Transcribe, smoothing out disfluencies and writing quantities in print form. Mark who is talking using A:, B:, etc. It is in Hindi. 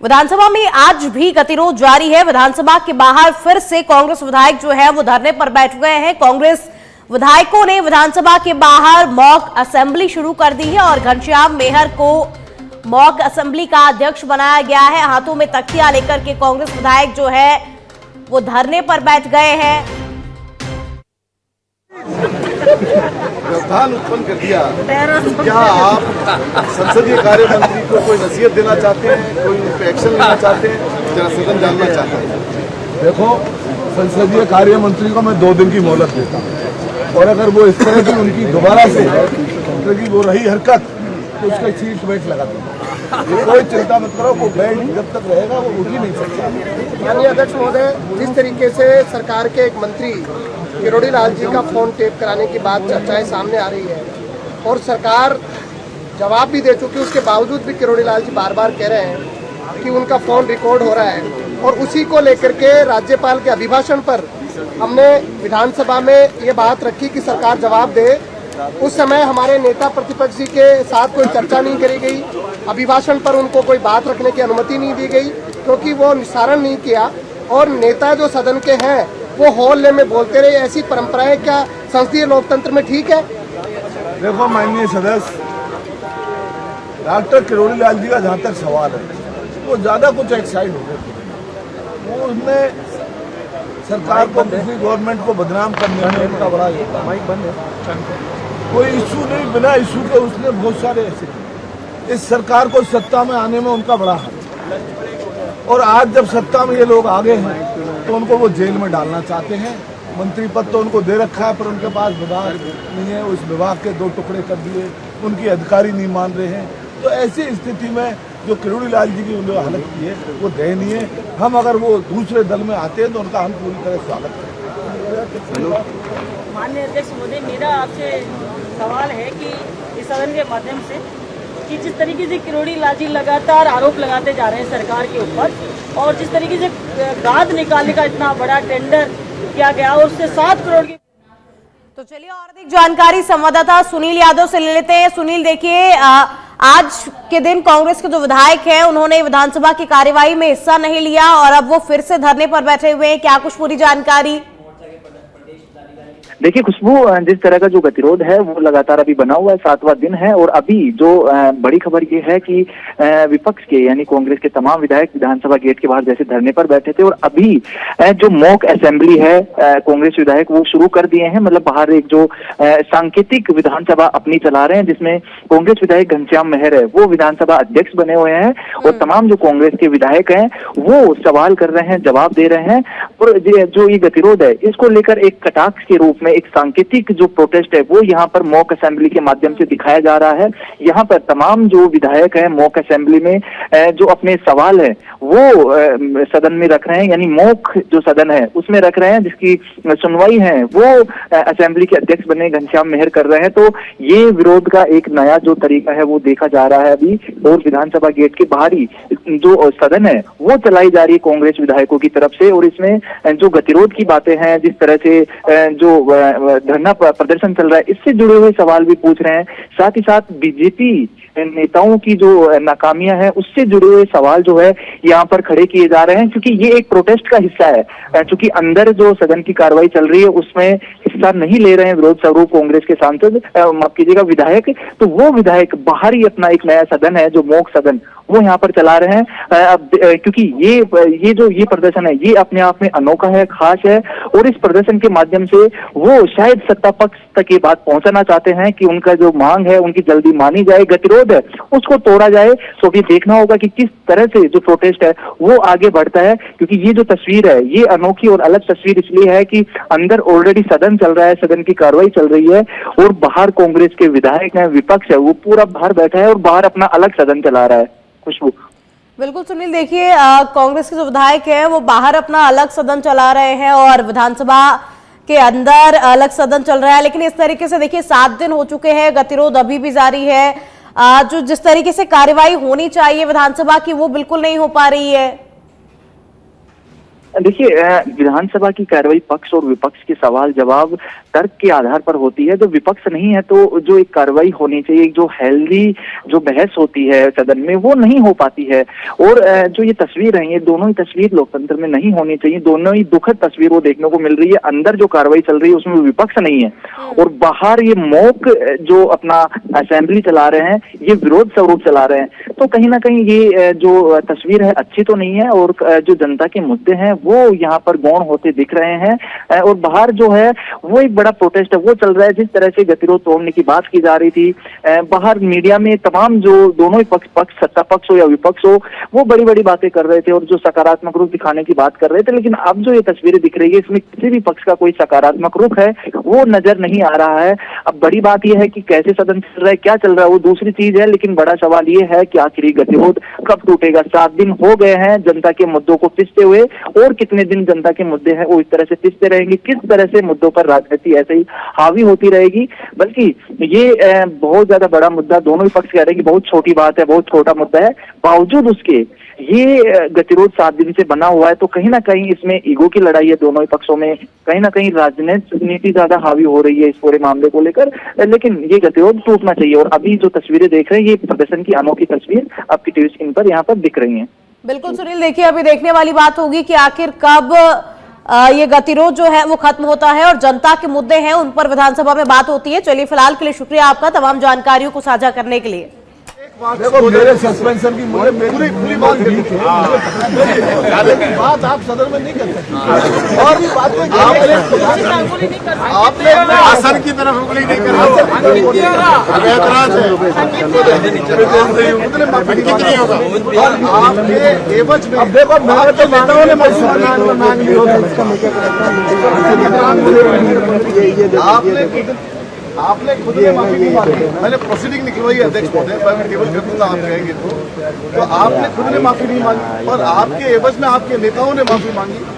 A: विधानसभा में आज भी गतिरोध जारी है। विधानसभा के बाहर फिर से कांग्रेस विधायक जो है वो धरने पर बैठ गए हैं। कांग्रेस विधायकों ने विधानसभा के बाहर मॉक असेंबली शुरू कर दी है और घनश्याम मेहर को मॉक असेंबली का अध्यक्ष बनाया गया है। हाथों में तख्तियां लेकर के कांग्रेस विधायक जो है वो धरने पर बैठ गए हैं।
B: व्यवधान उत्पन्न कर दिया। क्या आप संसदीय कार्य मंत्री को कोई नसीहत देना चाहते हैं, कोई एक्शन लेना चाहते हैं, जरा सदन जानना चाहता है।
C: देखो, संसदीय कार्य मंत्री को मैं 2 दिन की मोहलत देता हूँ और अगर वो इस तरह की उनकी दोबारा से क्योंकि वो रही हरकत तो उसका सीट बेल्ट लगा दूंगा। कोई चिंता मत करो, वो बेल्ट जब तक रहेगा वो उठ ही नहीं सकता।
D: माननीय अध्यक्ष महोदय, जिस तरीके से सरकार के एक मंत्री किरोड़ी लाल जी का फोन टेप कराने की बात चर्चाएं सामने आ रही है और सरकार जवाब भी दे चुकी, उसके बावजूद भी किरोड़ी लाल जी बार बार कह रहे हैं कि उनका फोन रिकॉर्ड हो रहा है और उसी को लेकर के राज्यपाल के अभिभाषण पर हमने विधानसभा में ये बात रखी कि सरकार जवाब दे। उस समय हमारे नेता प्रतिपक्ष जी के साथ कोई चर्चा नहीं करी गई, अभिभाषण पर उनको कोई बात रखने की अनुमति नहीं दी गई क्योंकि वो निस्तारण नहीं किया और नेता जो सदन के हैं वो हॉल में बोलते रहे। ऐसी परंपराएं क्या संसदीय लोकतंत्र में ठीक है?
C: देखो माननीय सदस्य, डॉक्टर किरोड़ी लाल जी का जहाँ तक सवाल है वो ज्यादा कुछ एक्साइड हो गए। वो उसने सरकार को, दूसरी गवर्नमेंट को बदनाम करने में उनका बड़ा माइक बंद है। कोई इशू नहीं, बिना इशू के उसने बहुत सारे ऐसे। इस सरकार को सत्ता में आने में उनका बड़ा हाथ और आज जब सत्ता में ये लोग आ गए हैं तो उनको वो जेल में डालना चाहते हैं। मंत्री पद तो उनको दे रखा है पर उनके पास विभाग नहीं है, उस विभाग के 2 टुकड़े कर दिए, उनकी अधिकारी नहीं मान रहे हैं। तो ऐसी स्थिति में जो किरोड़ी लाल जी की उन्होंने हालत की है वो दयनीय है। हम अगर वो दूसरे दल में आते हैं तो उनका हम पूरी तरह स्वागत करें।
E: माननीय अध्यक्ष महोदय, मेरा आपसे सवाल है कि इस सदन के माध्यम से कि जिस तरीके से किरोड़ी लाल जी लगातार आरोप लगाते जा रहे हैं सरकार के ऊपर और जिस तरीके से गाद निकालने का इतना बड़ा टेंडर किया गया और उससे 7 करोड़ की।
A: तो चलिए और अधिक जानकारी संवाददाता सुनील यादव से ले लेते हैं। सुनील, देखिए आज के दिन कांग्रेस के जो विधायक हैं उन्होंने विधानसभा की कार्यवाही में हिस्सा नहीं लिया और अब वो फिर से धरने पर बैठे हुए हैं। क्या कुछ पूरी जानकारी?
F: देखिए खुशबू, जिस तरह का जो गतिरोध है वो लगातार अभी बना हुआ है, 7वां दिन है और अभी जो बड़ी खबर ये है कि विपक्ष के यानी कांग्रेस के तमाम विधायक विधानसभा गेट के बाहर जैसे धरने पर बैठे थे और अभी जो मॉक असेंबली है कांग्रेस विधायक वो शुरू कर दिए हैं। मतलब बाहर एक जो सांकेतिक विधानसभा अपनी चला रहे हैं जिसमें कांग्रेस विधायक घनश्याम मेहर है वो विधानसभा अध्यक्ष बने हुए हैं और तमाम जो कांग्रेस के विधायक हैं वो सवाल कर रहे हैं, जवाब दे रहे हैं और जो ये गतिरोध है इसको लेकर एक कटाक्ष के रूप में एक सांकेतिक जो प्रोटेस्ट है वो यहाँ पर मॉक असेंबली के माध्यम से दिखाया जा रहा है। यहाँ पर तमाम जो विधायक हैं मॉक असेंबली में जो अपने सवाल है वो सदन में रख रहे हैं, यानी मॉक जो सदन है उसमें रख रहे हैं जिसकी सुनवाई है वो असेंबली के अध्यक्ष बने घनश्याम मेहर कर रहे हैं। तो ये विरोध का एक नया जो तरीका है वो देखा जा रहा है अभी और विधानसभा गेट के बाहरी जो सदन है वो चलाई जा रही है कांग्रेस विधायकों की तरफ से और इसमें जो गतिरोध की बातें हैं, जिस तरह से जो धरना प्रदर्शन चल रहा है इससे जुड़े हुए सवाल भी पूछ रहे हैं। साथ ही साथ बीजेपी नेताओं की जो नाकामियां हैं उससे जुड़े हुए सवाल जो है यहाँ पर खड़े किए जा रहे हैं क्योंकि ये एक प्रोटेस्ट का हिस्सा है। क्योंकि अंदर जो सदन की कार्रवाई चल रही है उसमें हिस्सा नहीं ले रहे हैं विरोध स्वरूप कांग्रेस के सांसद, माफ कीजिएगा विधायक, तो वो विधायक बाहर ही अपना एक नया सदन है जो मॉक सदन वो यहाँ पर चला रहे हैं। अब क्योंकि ये प्रदर्शन है ये अपने आप में अनोखा है, खास है और इस प्रदर्शन के माध्यम से वो शायद सत्ता पक्ष तक ये बात पहुंचाना चाहते हैं कि उनका जो मांग है उनकी जल्दी मानी जाए, गतिरोध है उसको तोड़ा जाए। तो ये देखना होगा कि किस तरह से जो प्रोटेस्ट है वो आगे बढ़ता है क्योंकि ये जो तस्वीर है ये अनोखी और अलग तस्वीर इसलिए है कि अंदर ऑलरेडी सदन चल रहा है, सदन की कार्रवाई चल रही है और बाहर कांग्रेस के विधायक हैं, विपक्ष है वो पूरा बाहर बैठा है और बाहर अपना अलग सदन चला रहा है। खुशबू,
A: बिल्कुल सुनील, देखिए कांग्रेस के जो विधायक हैं वो बाहर अपना अलग सदन चला रहे हैं और विधानसभा के अंदर अलग सदन चल रहा है। लेकिन इस तरीके से देखिए 7 दिन हो चुके हैं, गतिरोध अभी भी जारी है। जो जिस तरीके से कार्यवाही होनी चाहिए विधानसभा की वो बिल्कुल नहीं हो पा रही है।
F: देखिए, विधानसभा की कार्रवाई पक्ष और विपक्ष के सवाल जवाब तर्क के आधार पर होती है। जो विपक्ष नहीं है तो जो एक कार्रवाई होनी चाहिए, जो हेल्दी जो बहस होती है सदन में, वो नहीं हो पाती है। और जो ये तस्वीर है, ये दोनों ही तस्वीर लोकतंत्र में नहीं होनी चाहिए। दोनों ही दुखद तस्वीर वो देखने को मिल रही है। अंदर जो कार्रवाई चल रही है उसमें विपक्ष नहीं है, और बाहर ये मॉक जो अपना असेंबली चला रहे हैं, ये विरोध स्वरूप चला रहे हैं। तो कहीं ना कहीं ये जो तस्वीर है अच्छी तो नहीं है, और जो जनता के मुद्दे हैं वो यहाँ पर गौण होते दिख रहे हैं। और बाहर जो है वो एक बड़ा प्रोटेस्ट है वो चल रहा है। जिस तरह से गतिरोध तोड़ने की बात की जा रही थी, बाहर मीडिया में तमाम जो दोनों ही पक्ष सत्ता पक्ष हो या विपक्ष हो, वो बड़ी बड़ी बातें कर रहे थे और जो सकारात्मक रुख दिखाने की बात कर रहे थे। लेकिन अब जो ये तस्वीरें दिख रही है, इसमें किसी भी पक्ष का कोई सकारात्मक रुख है वो नजर नहीं आ रहा है। अब बड़ी बात यह है कि कैसे सदन चल रहा है, क्या चल रहा है, वो दूसरी चीज है। लेकिन बड़ा सवाल ये है कि आखिर गतिरोध कब टूटेगा। 7 दिन हो गए हैं जनता के मुद्दों को पिसते हुए, और कितने दिन जनता के मुद्दे हैं वो इस तरह से पिसते रहेंगे। किस तरह से मुद्दों पर राजनीति ऐसे ही हावी होती रहेगी। बल्कि ये बहुत ज्यादा बड़ा मुद्दा, दोनों ही पक्ष कह रहे हैं कि बहुत छोटी बात है, बहुत छोटा मुद्दा है, बावजूद उसके ये गतिरोध 7 दिन से बना हुआ है। तो कहीं ना कहीं इसमें ईगो की लड़ाई है दोनों ही पक्षों में, कहीं ना कहीं राजनीति ज्यादा हावी हो रही है इस पूरे मामले को लेकर। लेकिन ये गतिरोध टूटना चाहिए। और अभी जो तस्वीरें देख रहे हैं, ये प्रदर्शन की अनोखी तस्वीर आपकी टीवी स्क्रीन पर यहाँ पर दिख रही है।
A: बिल्कुल सुनील, देखिए अभी देखने वाली बात होगी कि आखिर कब ये गतिरोध जो है वो खत्म होता है और जनता के मुद्दे हैं उन पर विधानसभा में बात होती है। चलिए, फिलहाल के लिए शुक्रिया आपका तमाम जानकारियों को साझा करने के लिए।
C: देखो, मेरे सस्पेंशन की मुझे पूरी बात ठीक है, लेकिन बात आप सदन में नहीं कर सकते। और भी बातें आपने
B: आसन की तरफ उंगली नहीं कर आपके एवज में।
C: अब देखो, मेरे तो नेताओं ने मांग ली होगी,
B: आपने खुद ने माफी नहीं मांगी। मैंने प्रोसीडिंग निकलवाई है अध्यक्ष महोदय, मैं टेबल कर दूंगा आप कहेंगे तो आपने खुद ने माफी नहीं मांगी, और आपके एवज में आपके नेताओं ने माफी मांगी।